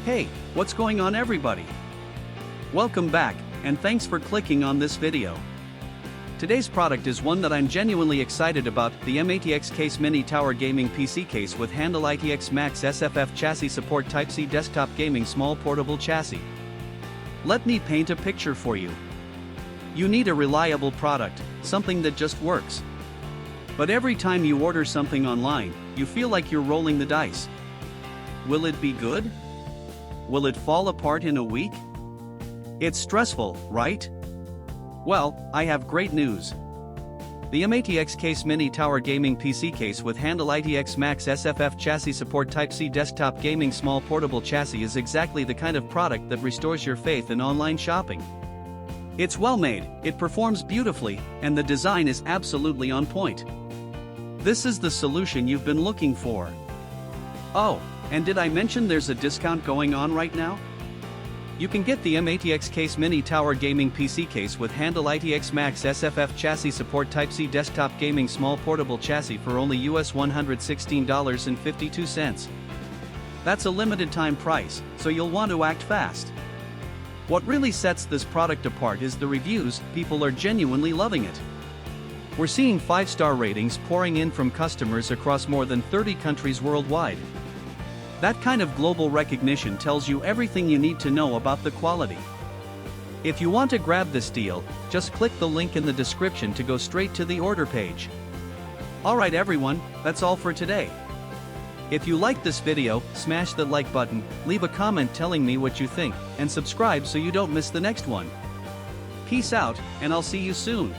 Hey, what's going on everybody? Welcome back, and thanks for clicking on this video. Today's product is one that I'm genuinely excited about, the M-ATX Case Mini Tower Gaming PC Case with handle ITX MATX SFF chassis support Type-C desktop gaming small portable chassis. Let me paint a picture for you. You need a reliable product, something that just works. But every time you order something online, you feel like you're rolling the dice. Will it be good? Will it fall apart in a week? It's stressful, right? Well, I have great news. The M-ATX Case Mini Tower Gaming PC Case with handle ITX MATX SFF chassis support Type-C desktop gaming small portable chassis is exactly the kind of product that restores your faith in online shopping. It's well made, it performs beautifully, and the design is absolutely on point. This is the solution you've been looking for. Oh, and did I mention there's a discount going on right now? You can get the M-ATX Case Mini Tower Gaming PC Case with handle ITX MATX SFF chassis support Type-C desktop gaming small portable chassis for only US $116.52. That's a limited time price, so you'll want to act fast. What really sets this product apart is the reviews. People are genuinely loving it. We're seeing 5-star ratings pouring in from customers across more than 30 countries worldwide. That kind of global recognition tells you everything you need to know about the quality. If you want to grab this deal, just click the link in the description to go straight to the order page. Alright everyone, that's all for today. If you liked this video, smash that like button, leave a comment telling me what you think, and subscribe so you don't miss the next one. Peace out, and I'll see you soon.